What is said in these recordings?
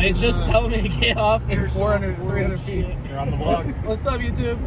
it's just telling me to get off in 400, 300 feet. You're on the vlog. What's up, YouTube?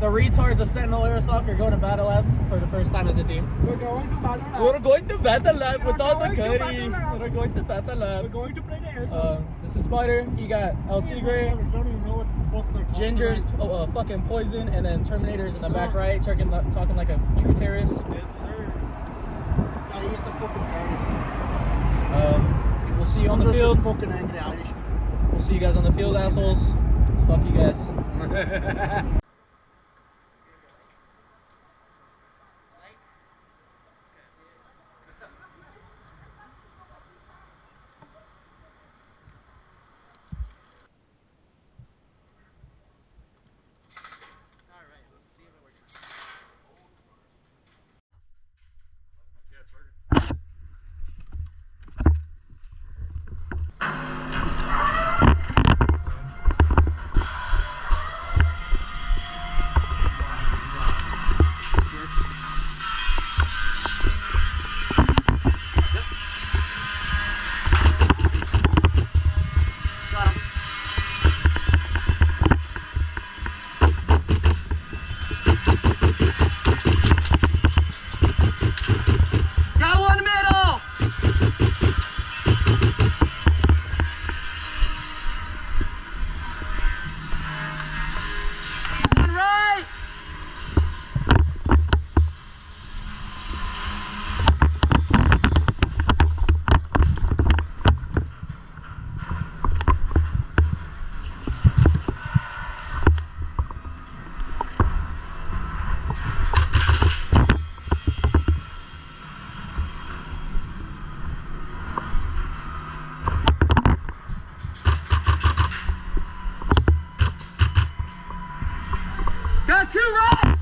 The retards of Sentinel Airsoft, you're going to Battlelab for the first time as a team. We're going to Battlelab. We're going to Battlelab with all the going to goodies. Battlelab. We're going to Battlelab. We're going to play the Airsoft. This is Spider. You got El Tigre, don't even know what the fuck they're talking Ginger's about. fucking Poison, and then Terminator's in the back right, talking like a true terrorist. Yes, sir. I used to fucking terrorist. We'll see you on I'm the just field. a fucking angry Irishman. We'll see you guys on the field, assholes. Fuck you guys. Got two right!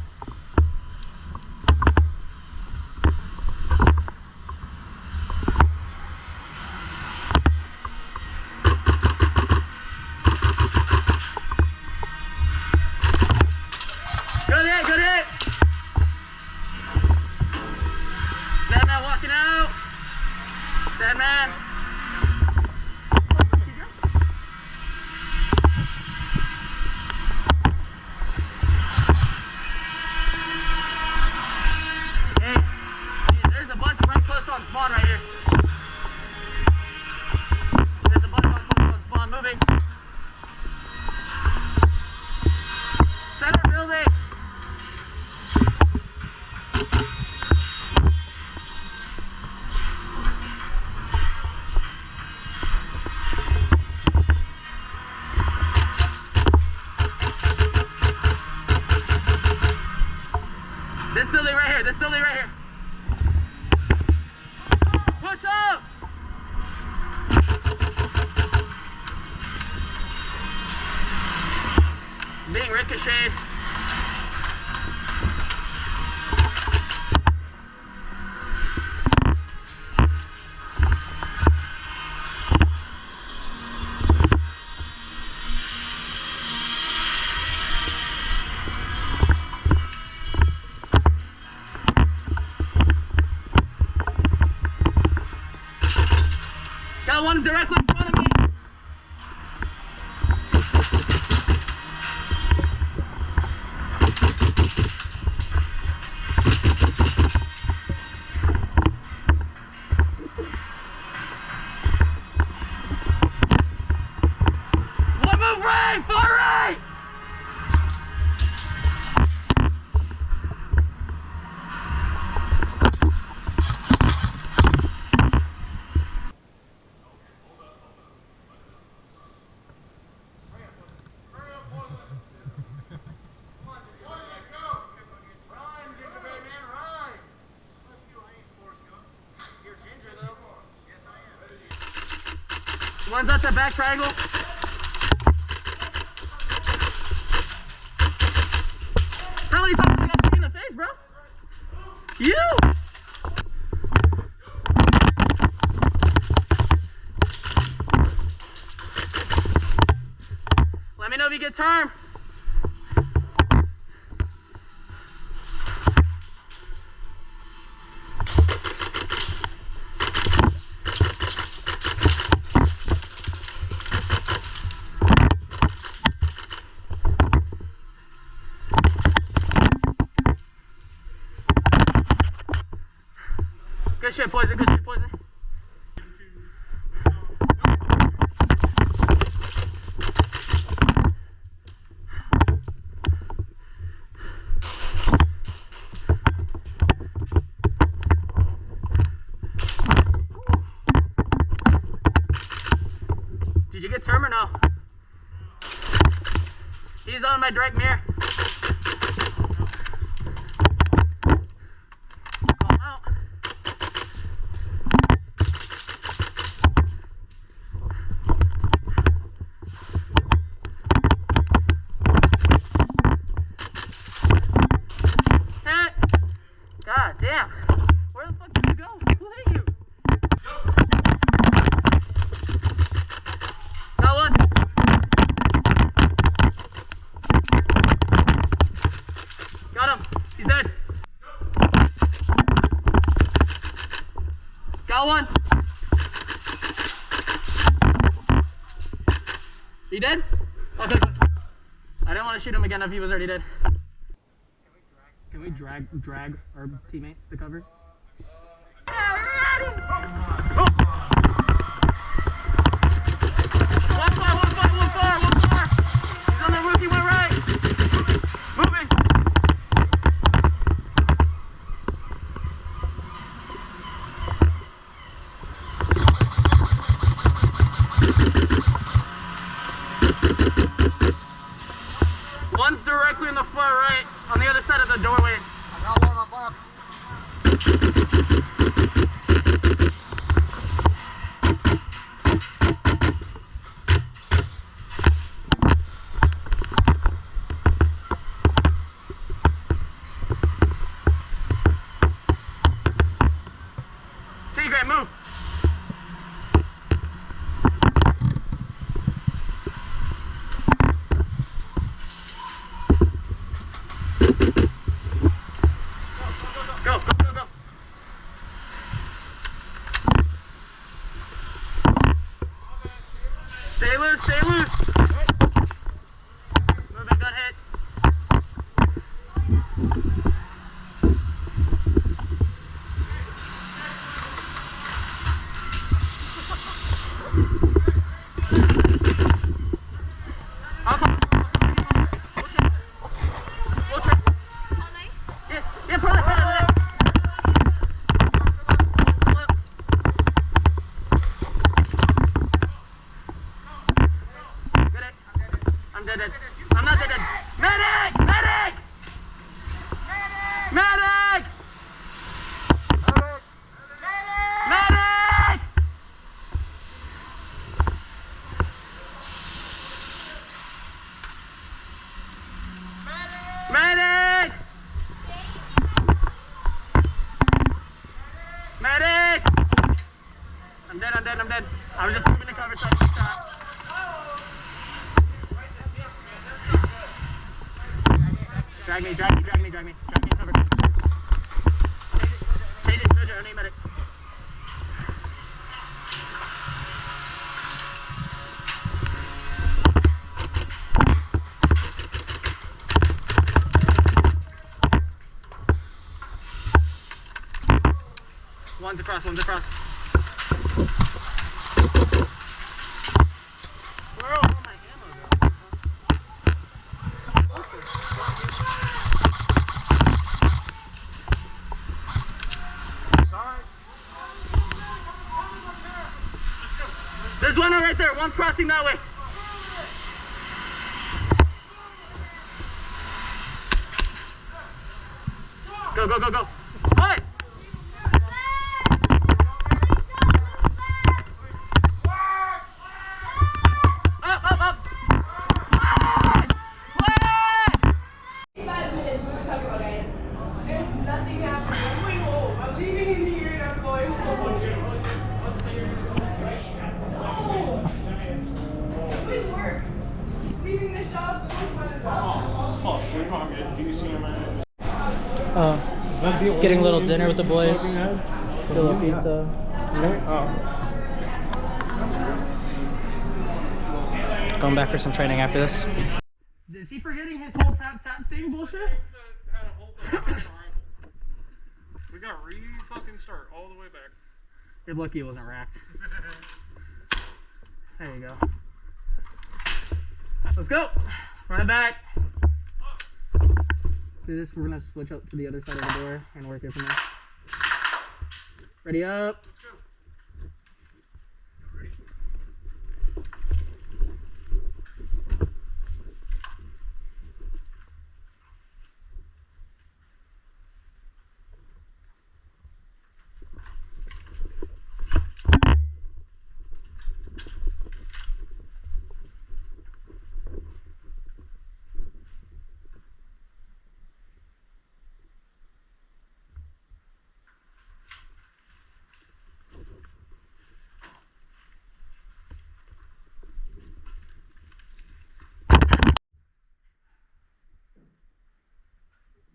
Good hit, good hit! Dead man walking out. Dead man. There's a bunch right close on spawn right here. There's a bunch on close on spawn moving. Center building. This building right here, this building right here. Push up! Being ricocheted. Got one directly in front of me. One move right, far right. One's at the back triangle. How many times have I got stuck in the face, bro? You! Let me know if you get turned. Good shit, Poison. Good shit, Poison. Did you get term or no? He's on my direct mirror. Call out. Hit. God damn. Where the fuck did you go? Who hit you? Got one. Got him. He's dead. Got one. He dead? Okay, good. I didn't want to shoot him again if he was already dead. Can we drag our teammates to cover? Yeah, we're ready! Oh. One far. He's on the roof, he went right. Moving. One's directly in the far right, on the other side of the doorways. I got one on left. Tigray, move. Go. Stay loose. Moving, good hits. Yeah, probably. Get it. I'm dead. I'm not dead. Medic! Medic! Medic! Medic! Medic! Medic! I'm dead. I was just moving to cover side. Drag me. Drag me in cover. Change it, I need medic. One's across. Where all my ammo Sorry. There's one right there. One's crossing that way. Go. What? Up. Flag! 5 minutes, what are we talking about, guys? There's nothing happening. I'm going home. I'm leaving in here and I'm going home. No! I'm doing work. Leaving this job, going to the job. Oh, we're talking. Do you see him? Getting a little dinner with the boys. Still a pizza. Going back for some training after this. Is he forgetting his whole tap thing bullshit? We got fucking start all the way back. You're lucky it wasn't racked. There you go. Let's go. Run it back. Do this. We're gonna switch up to the other side of the door and work it from there. Ready up. Let's go.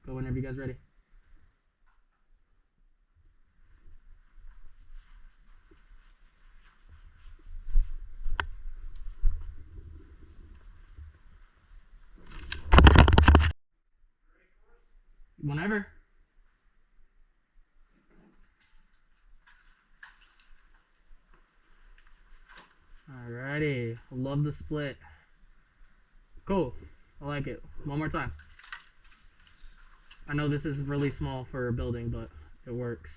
Go whenever you guys ready. Whenever. Alrighty. Love the split. Cool. I like it. One more time. I know this is really small for a building, but it works.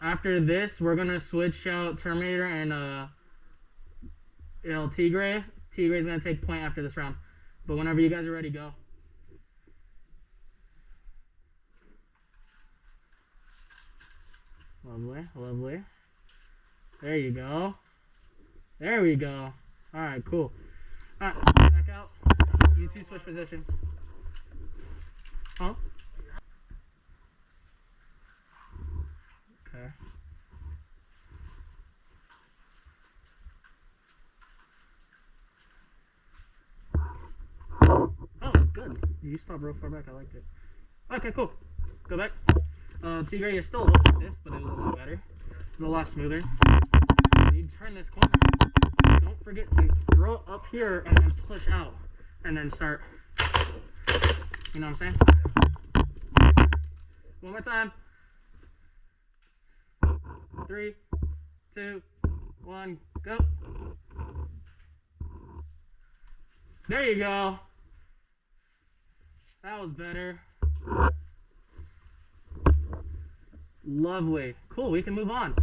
After this, we're gonna switch out Terminator and Tigray. Tigray's gonna take point after this round. But whenever you guys are ready, go. Lovely, lovely. There you go. There we go. Alright, cool. Alright, back out. You two switch positions. Huh? Okay. Oh, good. You stopped real far back. I liked it. Okay, cool. Go back. Tigray is still a little stiff, but it was a lot better. It was a lot smoother. When you turn this corner, don't forget to throw it up here and then push out. And then start. You know what I'm saying? One more time. 3, 2, 1, go. There you go. That was better. Lovely. Cool, we can move on.